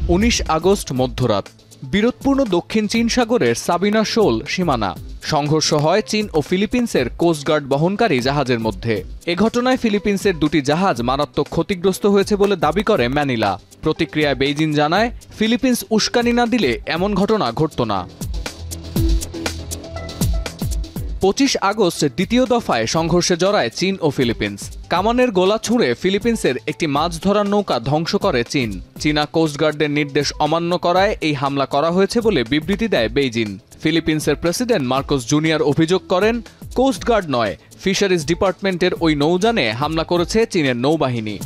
19 August মধ্যরাত বিরোধপূর্ণ দক্ষিণ চীন সাগরের সাবিনা শোল সীমানা সংঘর্ষ হয় চীন ও ফিলিপিন্সের কোস্টগার্ড বহনকারী জাহাজের মধ্যে। এ ঘটনায় ফিলিপিন্সের দুটি জাহাজ মারাত্মক ক্ষতিগ্রস্ত হয়েছে বলে দাবি করে ম্যানিলা। প্রতিক্রিয়ায় বেইজিং জানায়, ফিলিপিন্স উস্কানি না দিলে এমন ঘটনা ঘটত না। 25 আগস্ট দ্বিতীয় দফায় সংঘর্ষে জড়ায় চীন ও ফিলিপিন্স। কামানের গোলা ছুঁড়ে ফিলিপিন্সের একটি মাছ ধরার নৌকা ধ্বংস করে চীন। চীনা কোস্টগার্ডের নির্দেশ অমান্য করায় এই হামলা করা হয়েছে বলে বিবৃতি দেয় বেইজিং। ফিলিপিন্সের প্রেসিডেন্ট মার্কোস জুনিয়র অভিযোগ করেন, কোস্টগার্ড নয়, ফিশারিজ ডিপার্টমেন্টের ওই নৌযানে হামলা করেছে চীনের নৌবাহিনী।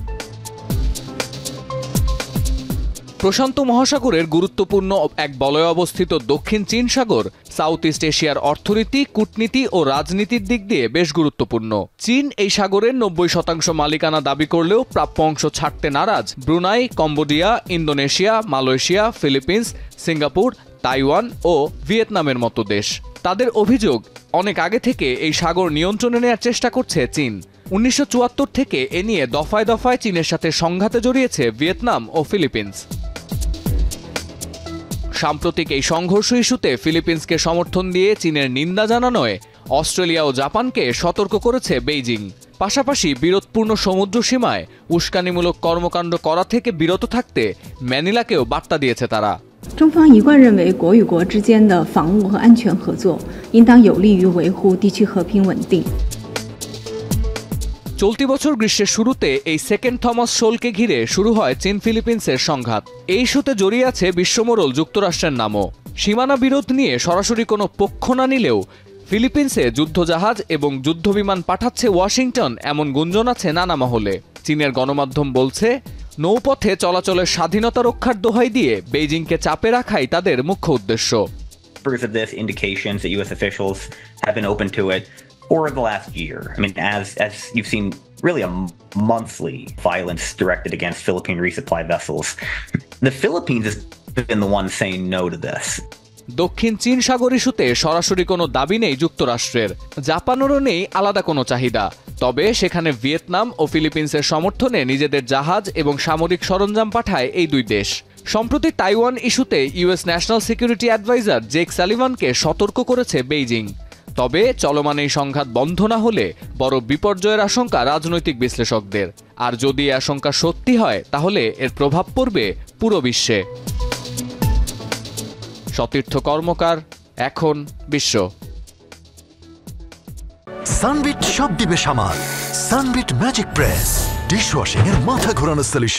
প্রশান্ত মহাসাগরের গুরুত্বপূর্ণ এক বলয়ে অবস্থিত দক্ষিণ চীন সাগর সাউথ ইস্ট এশিয়ার অর্থনীতি, কূটনীতি ও রাজনীতির দিক দিয়ে বেশ গুরুত্বপূর্ণ। চীন এই সাগরের 90% মালিকানা দাবি করলেও প্রাপ্য অংশ ছাড়তে নারাজ Brunei, Cambodia, Indonesia, Malaysia, Philippines, Singapore, Taiwan ও ভিয়েতনামের মতো দেশ। তাদের অভিযোগ, অনেক আগে থেকে এই সাগর নিয়ন্ত্রণে নেওয়ার চেষ্টা করছে চীন। 1974 থেকে এ নিয়ে দফায় দফায় চীনের সাথে সংঘাতে জড়িয়েছে ভিয়েতনাম ও ফিলিপিন্স। সাম্প্রতিক এই সংঘর্ষ ইস্যুতে ফিলিপিন্সকে সমর্থন দিয়ে চীনের নিন্দা জানানোয় অস্ট্রেলিয়া ও জাপানকে সতর্ক করেছে বেইজিং। পাশাপাশি বিরোধপূর্ণ সমুদ্র সীমায় উস্কানিমূলক কর্মকাণ্ড করা থেকে বিরত থাকতে ম্যানিলাকেও বার্তা দিয়েছে তারা। 中方一贯认为，国与国之间的防务和安全合作应当有利于维护地区和平稳定。চলতি বছর গ্রীষ্মের শুরুতে এই সেকেন্ড থমাস শোলকে ঘিরে শুরু হয় চীন ফিলিপিন্সের সংঘাত। এই ইস্যুতে জড়িয়ে আছে বিশ্বমোড়ল যুক্তরাষ্ট্রের নামও। সীমানা বিরোধ নিয়ে সরাসরি কোনো পক্ষ না নিলেও ফিলিপিন্সে যুদ্ধজাহাজ এবং যুদ্ধবিমান পাঠাচ্ছে ওয়াশিংটন, এমন গুঞ্জন আছে নানা মহলে। চীনের গণমাধ্যম বলছে, নৌপথে চলাচলের স্বাধীনতা রক্ষার দোহাই দিয়ে বেইজিংকে চাপে রাখাই তাদের মুখ্য উদ্দেশ্য। Of this indications that U.S. officials have been open to it for the last year. I mean, as you've seen, really a monthly violence directed against Philippine resupply vessels. The Philippines has been the one saying no to this. দক্ষিণ চীন সাগর ইস্যুতে সরাসরি কোনো দাবি নেই যুক্তরাষ্ট্রের। জাপানেরও নেই আলাদা কোনো চাহিদা। তবে সেখানে ভিয়েতনাম ও ফিলিপিন্সের সমর্থনে নিজেদের জাহাজ এবং সামরিক সরঞ্জাম পাঠায় এই দুই দেশ। সম্প্রতি তাইওয়ান ইস্যুতে US National Security Adviser Jake সালিভানকে সতর্ক করেছে বেইজিং। তবে চলমান এই সংঘাত বন্ধ না হলে বড় বিপর্যয়ের আশঙ্কা রাজনৈতিক বিশ্লেষকদের। আর যদি এই আশঙ্কা সত্যি হয়, তাহলে এর প্রভাব পড়বে পুরো বিশ্বে। সতীর্থ কর্মকার, এখন বিশ্ব। সানবিট সব দিবে সামাল। সানবিট ম্যাজিক প্রেস ডিশওয়াশিং এর মাথা ঘোরানো সলিউশন।